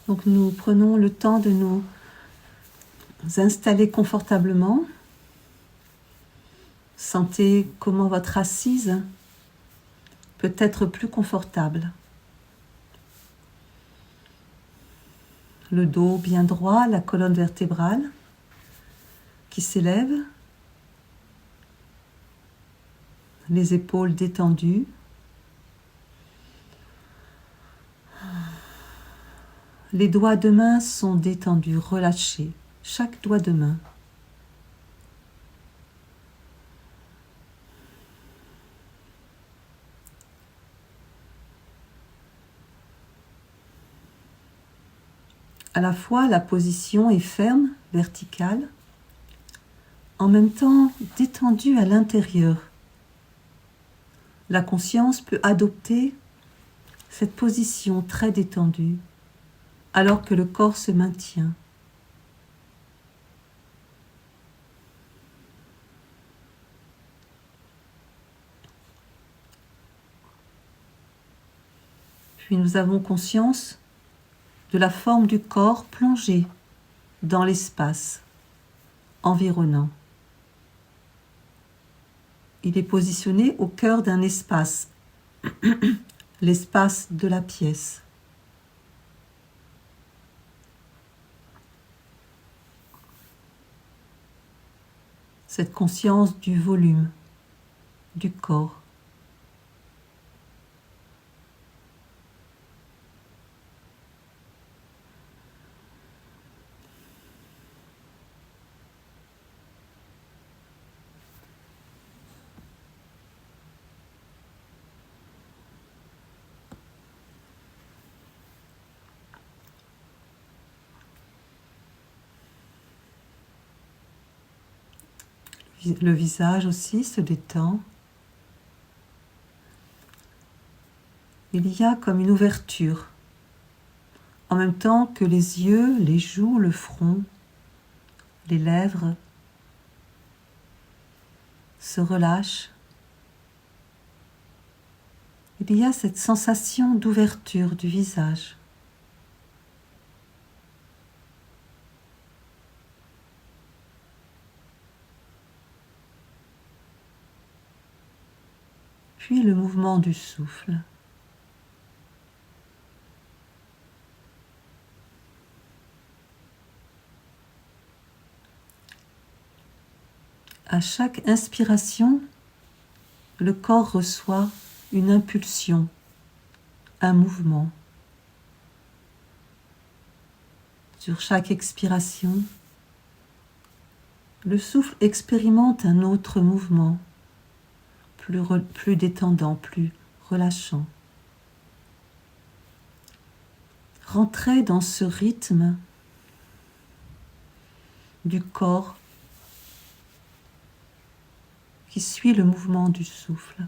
Donc nous prenons le temps de nous installer confortablement. Sentez comment votre assise peut être plus confortable. Le dos bien droit, la colonne vertébrale qui s'élève, les épaules détendues. Les doigts de main sont détendus, relâchés, chaque doigt de main. À la fois, la position est ferme, verticale, en même temps détendue à l'intérieur. La conscience peut adopter cette position très détendue, alors que le corps se maintient. Puis nous avons conscience de la forme du corps plongé dans l'espace environnant. Il est positionné au cœur d'un espace, l'espace de la pièce. Cette conscience du volume du corps. Le visage aussi se détend. Il y a comme une ouverture, en même temps que les yeux, les joues, le front, les lèvres se relâchent. Il y a cette sensation d'ouverture du visage. Puis le mouvement du souffle. À chaque inspiration, le corps reçoit une impulsion, un mouvement. Sur chaque expiration, le souffle expérimente un autre mouvement, plus détendant, plus relâchant. Rentrez dans ce rythme du corps qui suit le mouvement du souffle.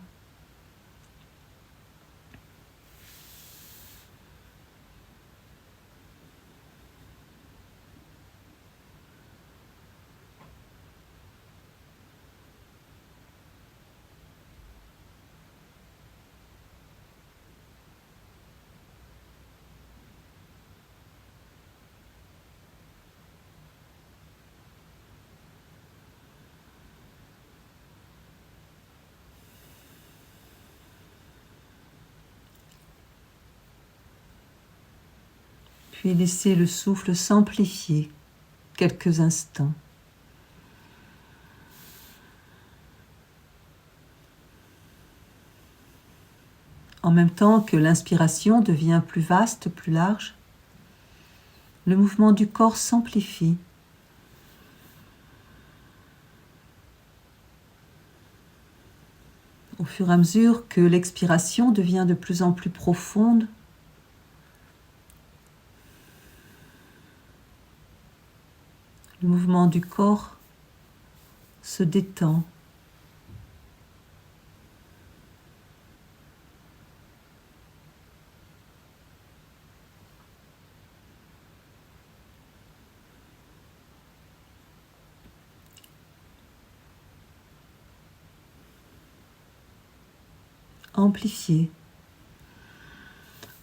Puis laissez le souffle s'amplifier quelques instants. En même temps que l'inspiration devient plus vaste, plus large, le mouvement du corps s'amplifie. Au fur et à mesure que l'expiration devient de plus en plus profonde, le mouvement du corps se détend. Amplifié.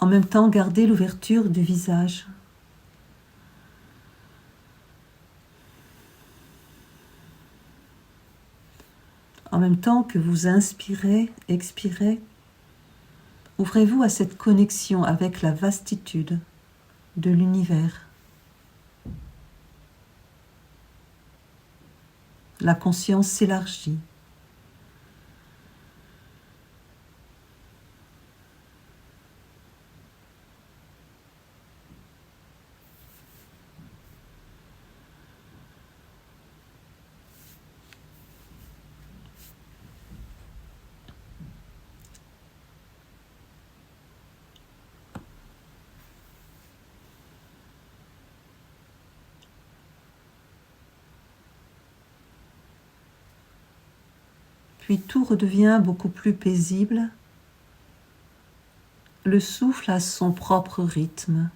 En même temps, gardez l'ouverture du visage même temps que vous inspirez, expirez, ouvrez-vous à cette connexion avec la vastitude de l'univers. La conscience s'élargit. Puis tout redevient beaucoup plus paisible. Le souffle a son propre rythme.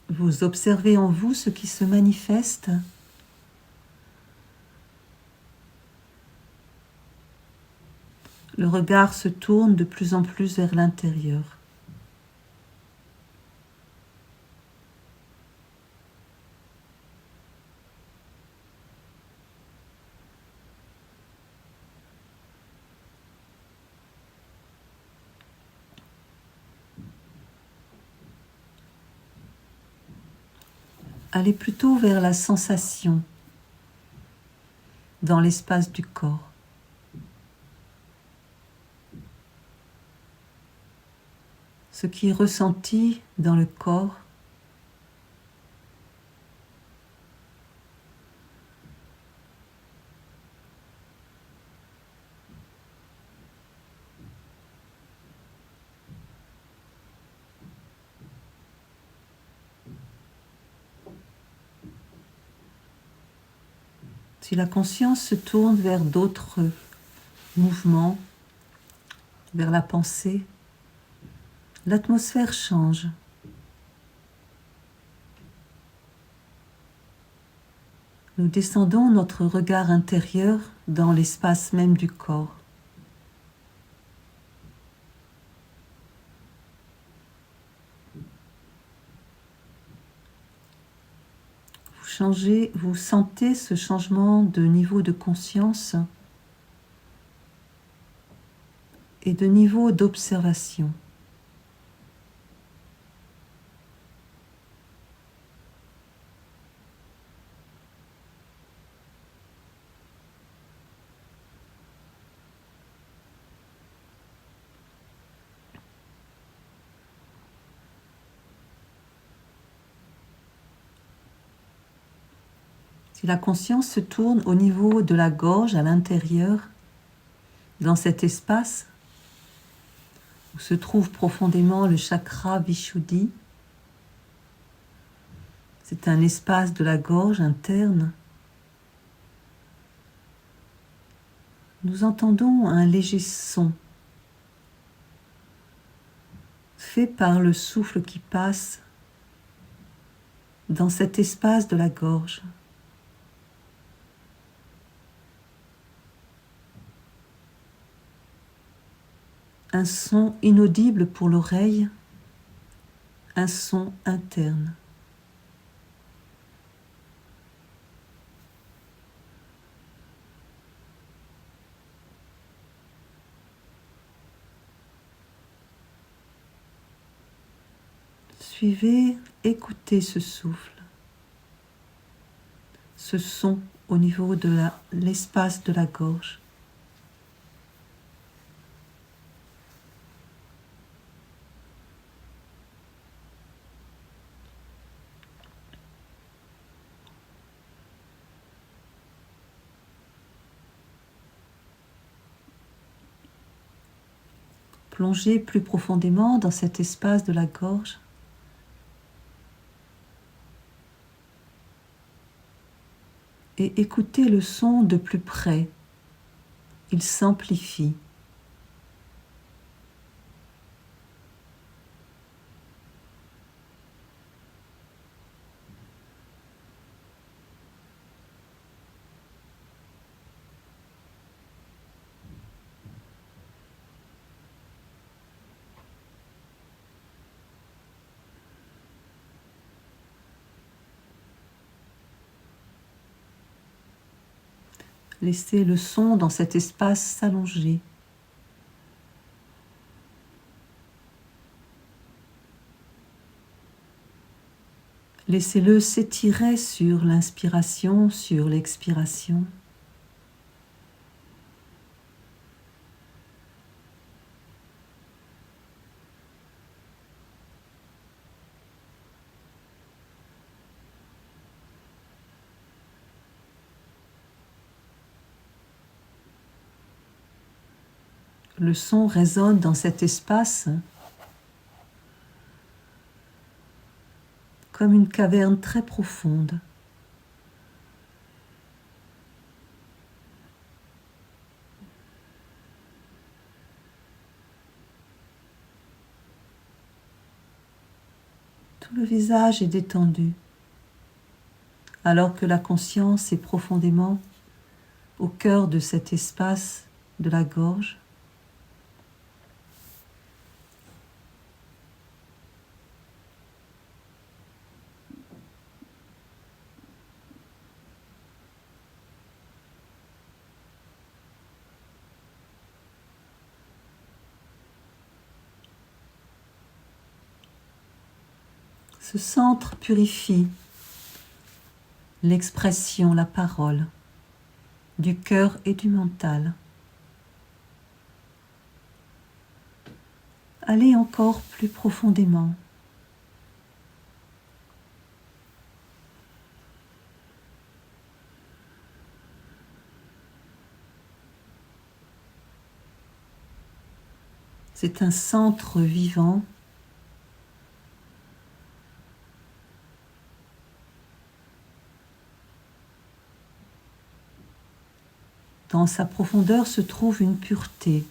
Vous observez en vous ce qui se manifeste. Le regard se tourne de plus en plus vers l'intérieur. Allez plutôt vers la sensation dans l'espace du corps. Ce qui est ressenti dans le corps, si la conscience se tourne vers d'autres mouvements, vers la pensée, l'atmosphère change. Nous descendons notre regard intérieur dans l'espace même du corps. Vous sentez ce changement de niveau de conscience et de niveau d'observation. Si la conscience se tourne au niveau de la gorge à l'intérieur, dans cet espace où se trouve profondément le chakra Vishuddhi, c'est un espace de la gorge interne, nous entendons un léger son fait par le souffle qui passe dans cet espace de la gorge. Un son inaudible pour l'oreille, un son interne. Suivez, écoutez ce souffle, ce son au niveau de l'espace de la gorge. Plongez plus profondément dans cet espace de la gorge. Et écoutez le son de plus près. Il s'amplifie. Laissez le son dans cet espace s'allonger. Laissez-le s'étirer sur l'inspiration, sur l'expiration. Le son résonne dans cet espace comme une caverne très profonde. Tout le visage est détendu, alors que la conscience est profondément au cœur de cet espace de la gorge. Ce centre purifie l'expression, la parole, du cœur et du mental. Allez encore plus profondément. C'est un centre vivant. Dans sa profondeur se trouve une pureté.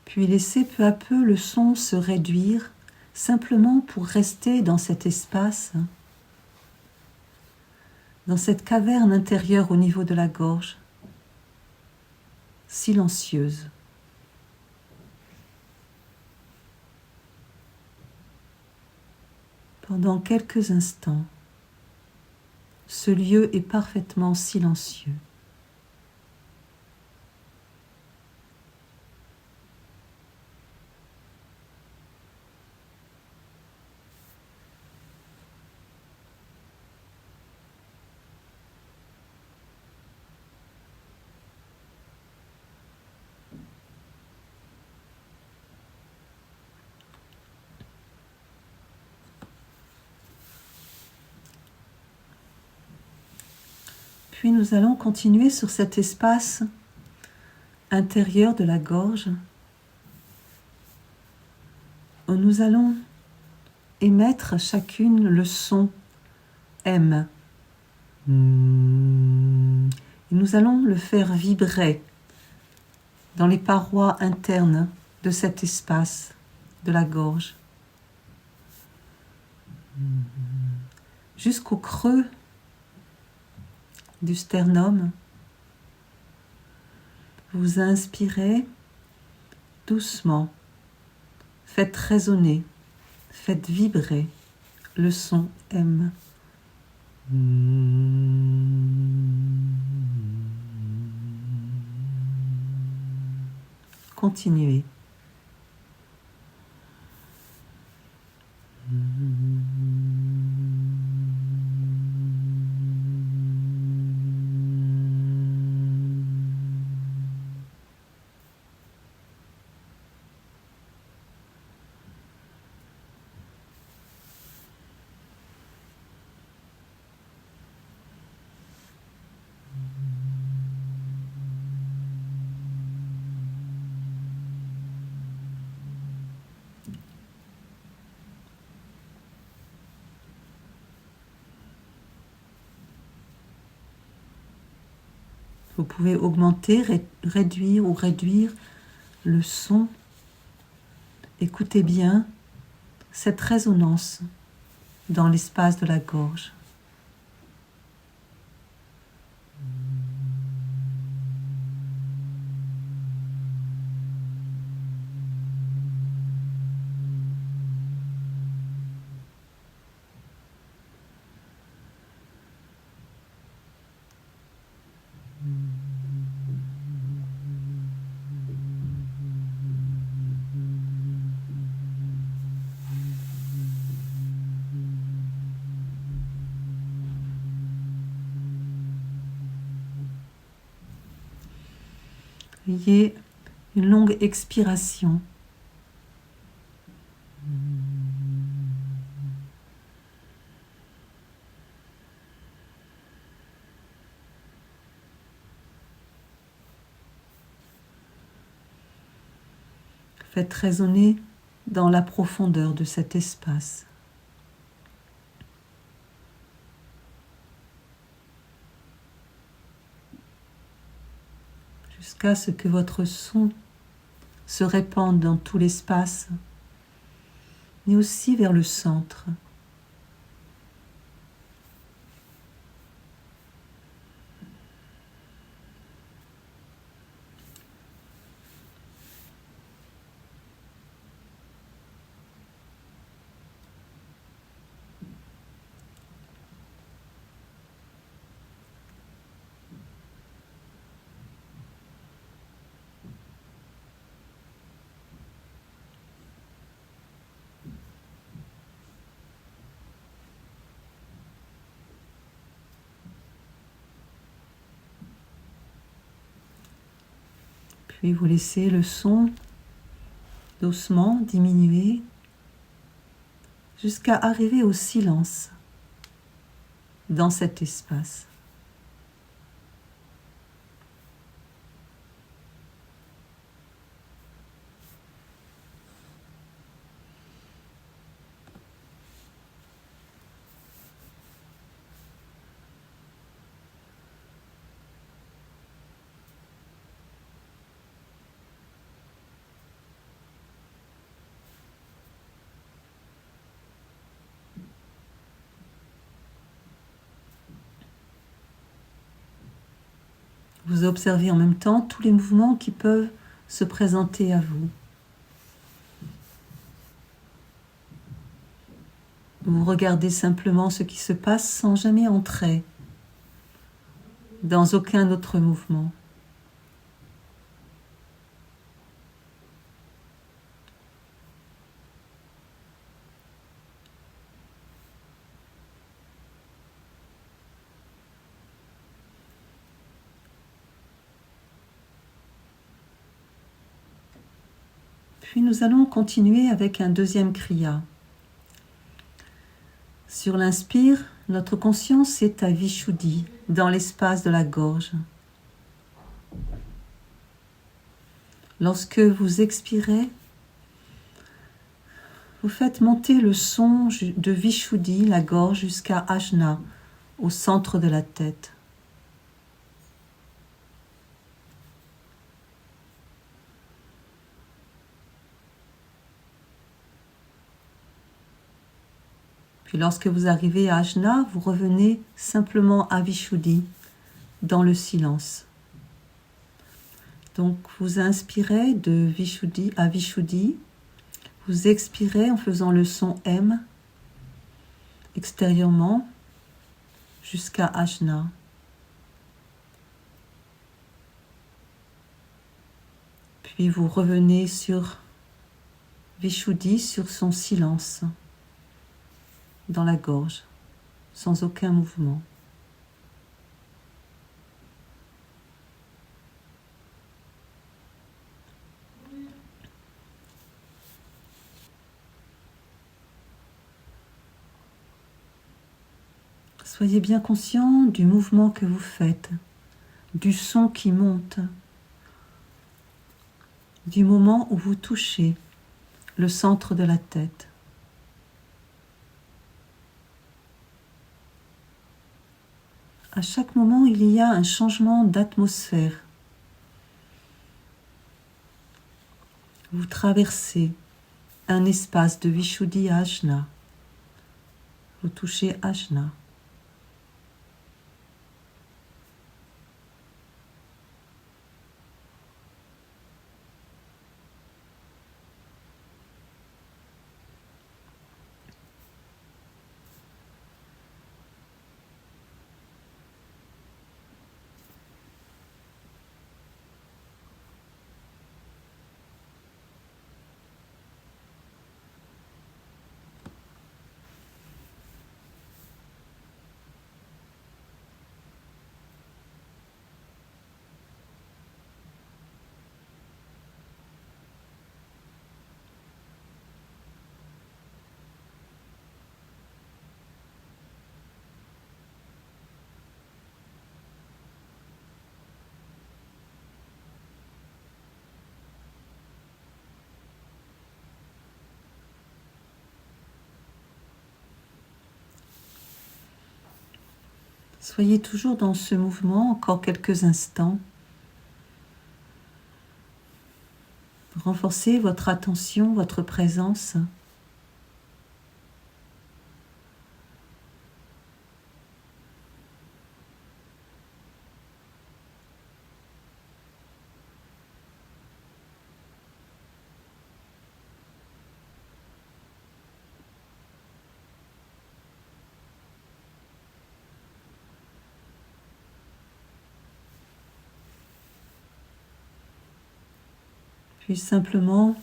Puis laissez peu à peu le son se réduire, simplement pour rester dans cet espace, dans cette caverne intérieure au niveau de la gorge, silencieuse. Pendant quelques instants, ce lieu est parfaitement silencieux. Puis nous allons continuer sur cet espace intérieur de la gorge où nous allons émettre chacune le son M. Et nous allons le faire vibrer dans les parois internes de cet espace de la gorge jusqu'au creux du sternum. Vous inspirez doucement, faites résonner, faites vibrer le son M. Continuez. Vous pouvez augmenter, réduire ou réduire le son. Écoutez bien cette résonance dans l'espace de la gorge. Ayez une longue expiration. Faites résonner dans la profondeur de cet espace. Jusqu'à ce que votre son se répande dans tout l'espace, mais aussi vers le centre. Puis vous laissez le son doucement diminuer jusqu'à arriver au silence dans cet espace. Vous observez en même temps tous les mouvements qui peuvent se présenter à vous. Vous regardez simplement ce qui se passe sans jamais entrer dans aucun autre mouvement. Puis nous allons continuer avec un deuxième kriya. Sur l'inspire, notre conscience est à Vishuddhi, dans l'espace de la gorge. Lorsque vous expirez, vous faites monter le son de Vishuddhi, la gorge, jusqu'à Ajna, au centre de la tête. Puis lorsque vous arrivez à Ajna, vous revenez simplement à Vishuddhi, dans le silence. Donc vous inspirez de Vishuddhi à Vishuddhi, vous expirez en faisant le son M extérieurement jusqu'à Ajna. Puis vous revenez sur Vishuddhi, sur son silence, dans la gorge, sans aucun mouvement. Soyez bien conscient du mouvement que vous faites, du son qui monte, du moment où vous touchez le centre de la tête. À chaque moment, il y a un changement d'atmosphère. Vous traversez un espace de Vishuddhi Ajna. Vous touchez Ajna. Soyez toujours dans ce mouvement encore quelques instants. Renforcez votre attention, votre présence. Puis simplement,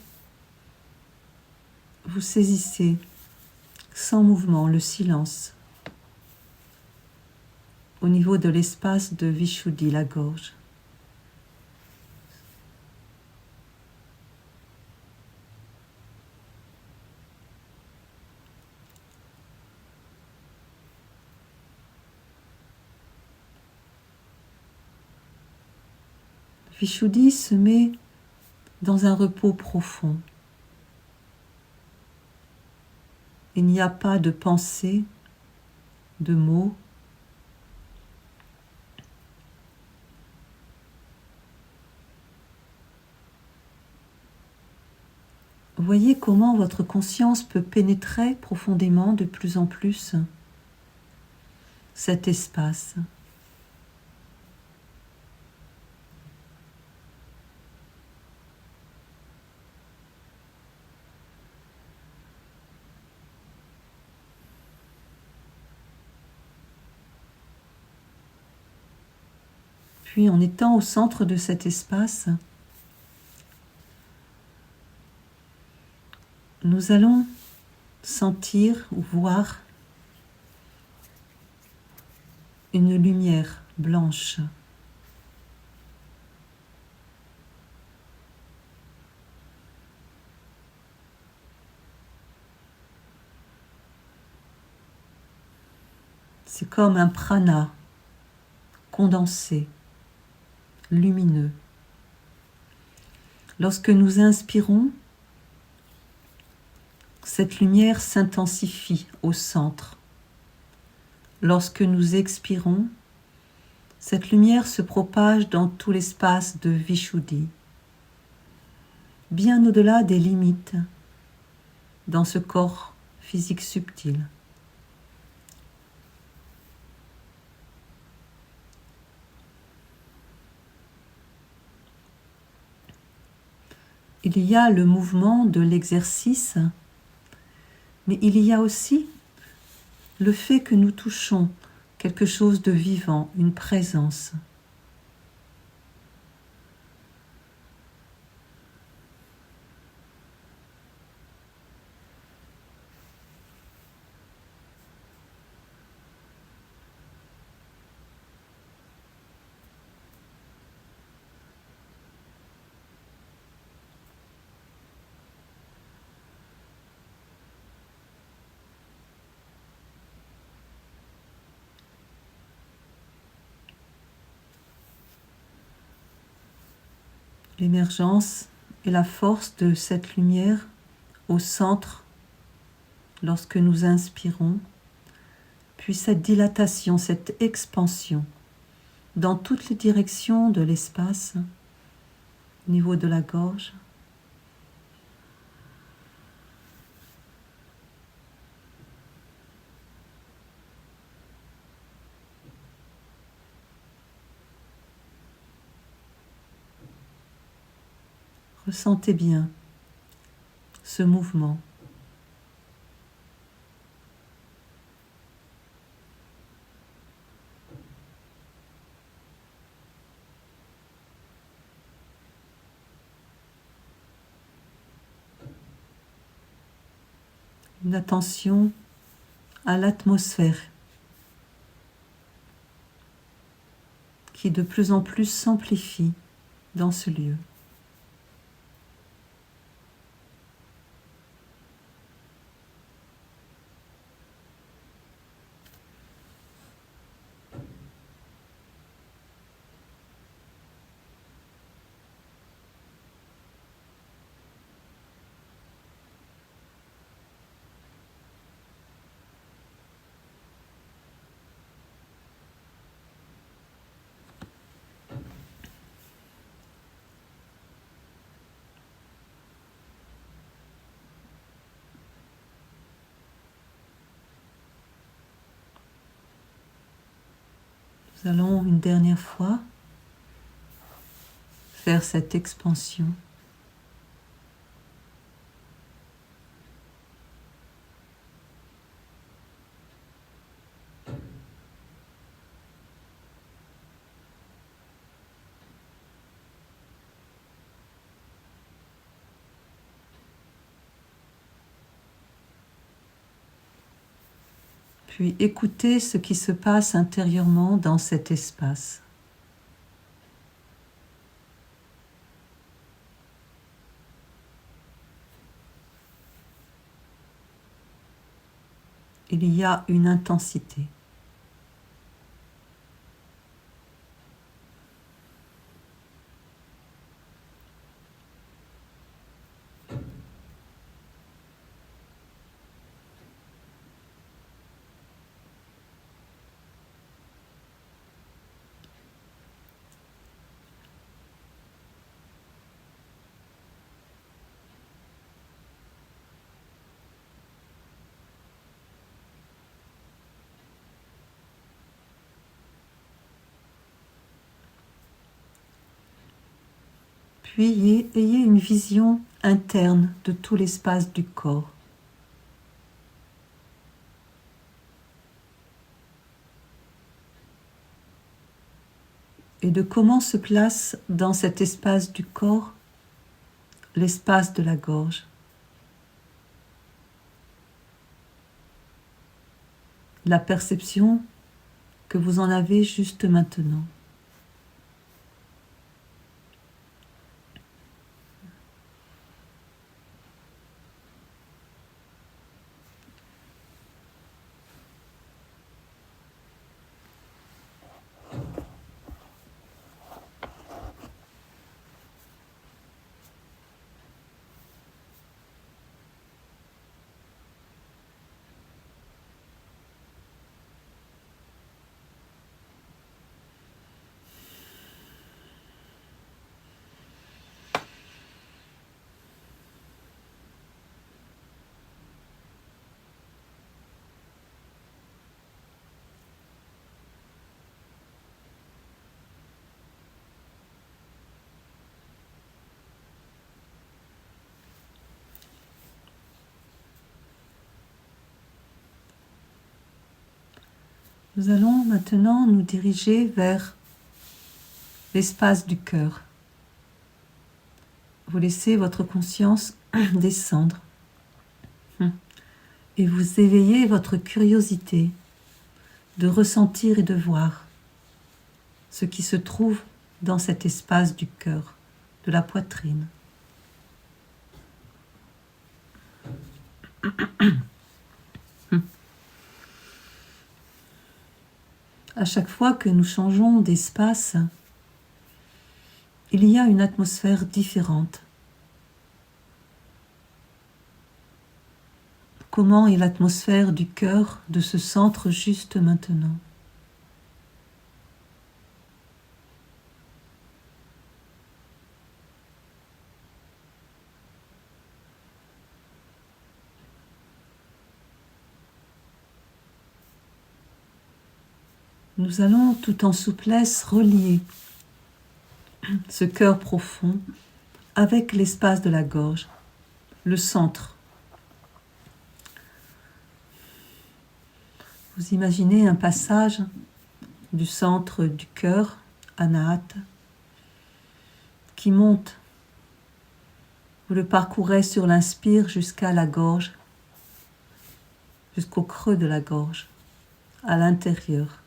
vous saisissez sans mouvement le silence au niveau de l'espace de Vishuddhi, la gorge. Vishuddhi se met dans un repos profond. Il n'y a pas de pensée, de mots. Voyez comment votre conscience peut pénétrer profondément de plus en plus cet espace. Puis en étant au centre de cet espace, nous allons sentir ou voir une lumière blanche. C'est comme un prana condensé, lumineux. Lorsque nous inspirons, cette lumière s'intensifie au centre. Lorsque nous expirons, cette lumière se propage dans tout l'espace de Vishuddhi, bien au-delà des limites, dans ce corps physique subtil. Il y a le mouvement de l'exercice, mais il y a aussi le fait que nous touchons quelque chose de vivant, une présence. L'émergence et la force de cette lumière au centre lorsque nous inspirons, puis cette dilatation, cette expansion dans toutes les directions de l'espace, au niveau de la gorge. Ressentez bien ce mouvement. Une attention à l'atmosphère qui de plus en plus s'amplifie dans ce lieu. Nous allons une dernière fois faire cette expansion. Puis écoutez ce qui se passe intérieurement dans cet espace. Il y a une intensité. Puis ayez une vision interne de tout l'espace du corps. Et de comment se place dans cet espace du corps l'espace de la gorge. La perception que vous en avez juste maintenant. Nous allons maintenant nous diriger vers l'espace du cœur. Vous laissez votre conscience descendre et vous éveillez votre curiosité de ressentir et de voir ce qui se trouve dans cet espace du cœur, de la poitrine. À chaque fois que nous changeons d'espace, il y a une atmosphère différente. Comment est l'atmosphère du cœur de ce centre juste maintenant? Nous allons tout en souplesse relier ce cœur profond avec l'espace de la gorge, le centre. Vous imaginez un passage du centre du cœur, Anahata, qui monte. Vous le parcourez sur l'inspire jusqu'à la gorge, jusqu'au creux de la gorge, à l'intérieur.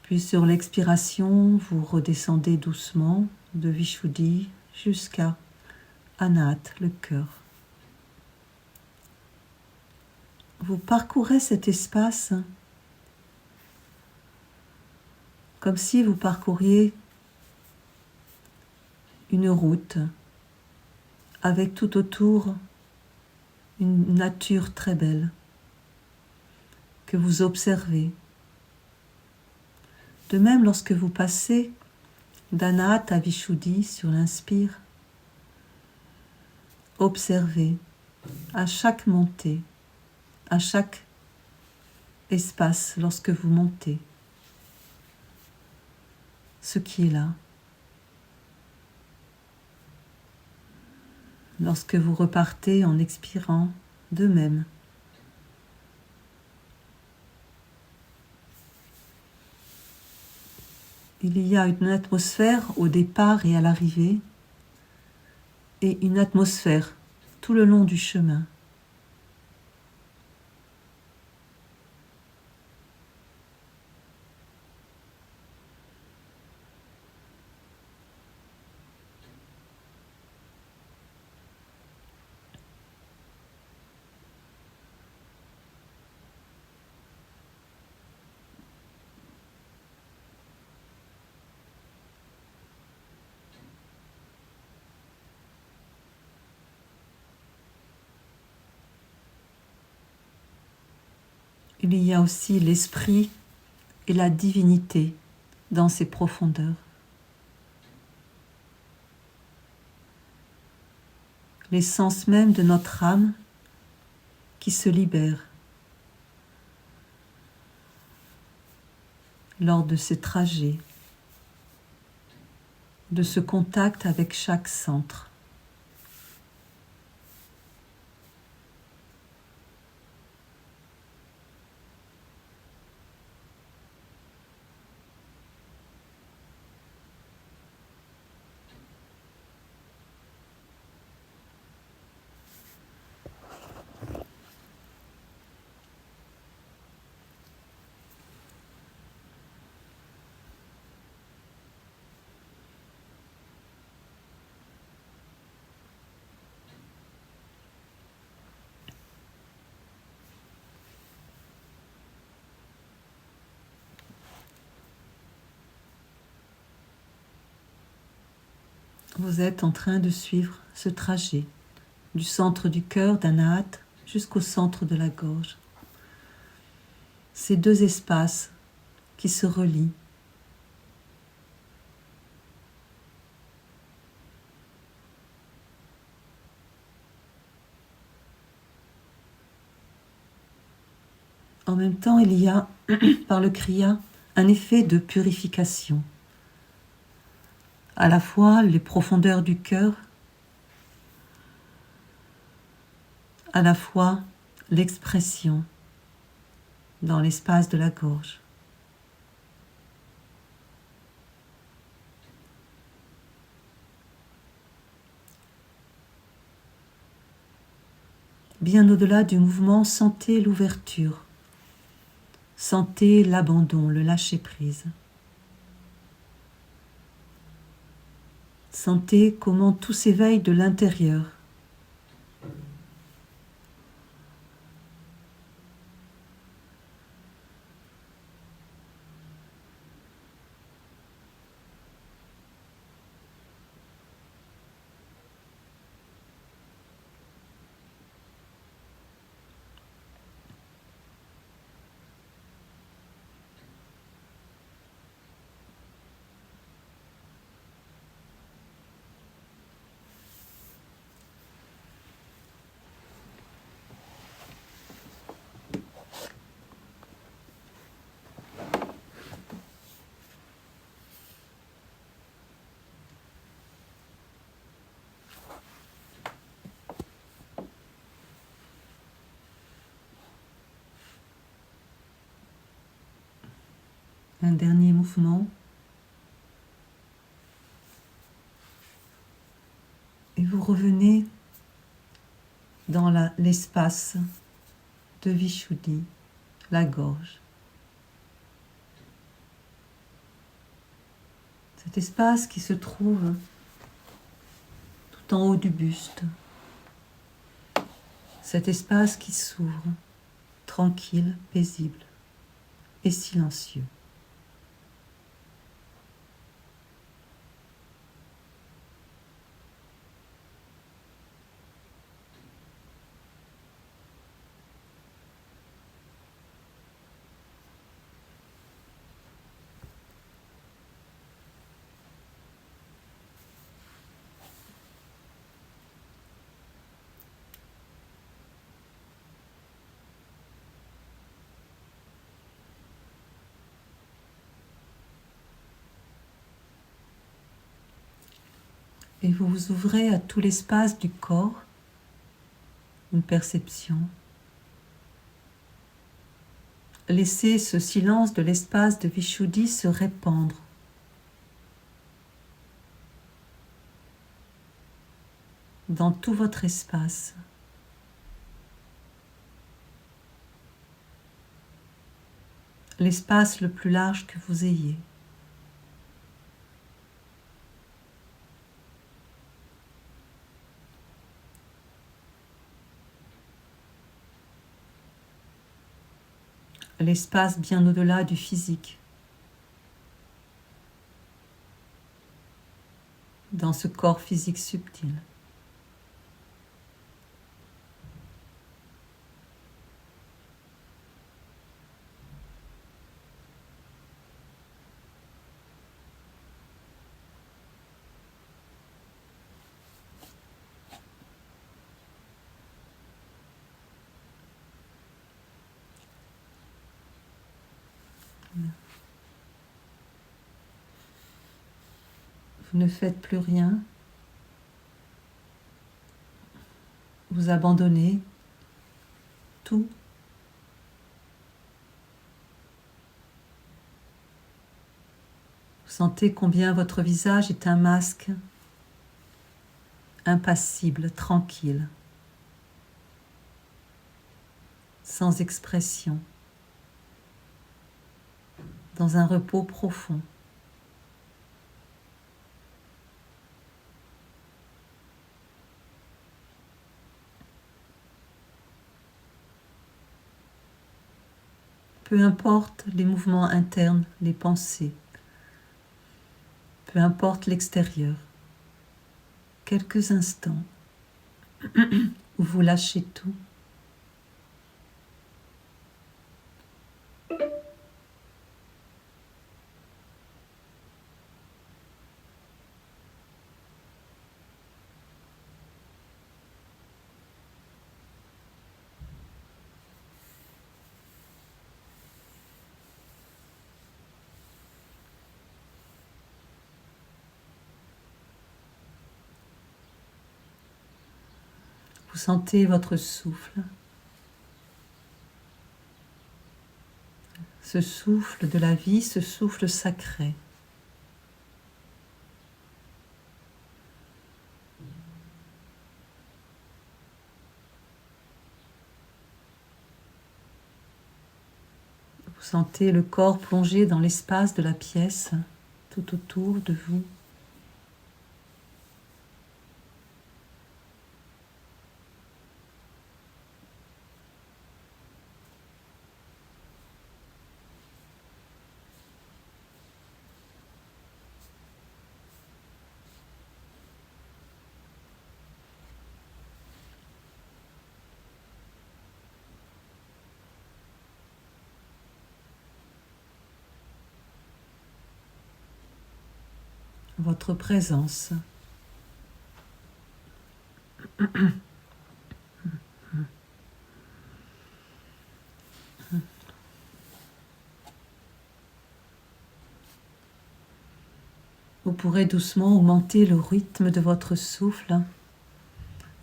Puis sur l'expiration, vous redescendez doucement de Vishuddhi jusqu'à Anahata, le cœur. Vous parcourez cet espace comme si vous parcouriez une route avec tout autour une nature très belle que vous observez. De même, lorsque vous passez d'Anahata à Vishuddhi sur l'inspire, observez à chaque montée, à chaque espace lorsque vous montez, ce qui est là. Lorsque vous repartez en expirant, de même. Il y a une atmosphère au départ et à l'arrivée, et une atmosphère tout le long du chemin. Il y a aussi l'esprit et la divinité dans ces profondeurs. L'essence même de notre âme qui se libère lors de ces trajets, de ce contact avec chaque centre. Vous êtes en train de suivre ce trajet du centre du cœur d'Anahata jusqu'au centre de la gorge. Ces deux espaces qui se relient. En même temps, il y a, par le kriya, un effet de purification. À la fois les profondeurs du cœur, à la fois l'expression dans l'espace de la gorge. Bien au-delà du mouvement, sentez l'ouverture, sentez l'abandon, le lâcher-prise. Sentez comment tout s'éveille de l'intérieur. Un dernier mouvement. Et vous revenez dans l'espace de Vishuddhi, la gorge. Cet espace qui se trouve tout en haut du buste. Cet espace qui s'ouvre, tranquille, paisible et silencieux. Et vous vous ouvrez à tout l'espace du corps, une perception. Laissez ce silence de l'espace de Vishuddhi se répandre. Dans tout votre espace. L'espace le plus large que vous ayez. L'espace bien au-delà du physique. Dans ce corps physique subtil. Vous ne faites plus rien. Vous abandonnez tout. Vous sentez combien votre visage est un masque impassible, tranquille, sans expression, dans un repos profond. Peu importe les mouvements internes, les pensées, peu importe l'extérieur, quelques instants où vous lâchez tout. Vous sentez votre souffle, ce souffle de la vie, ce souffle sacré. Vous sentez le corps plongé dans l'espace de la pièce, tout autour de vous. Votre présence. Vous pourrez doucement augmenter le rythme de votre souffle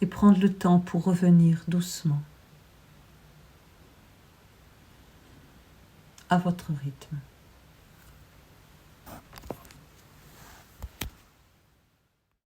et prendre le temps pour revenir doucement à votre rythme.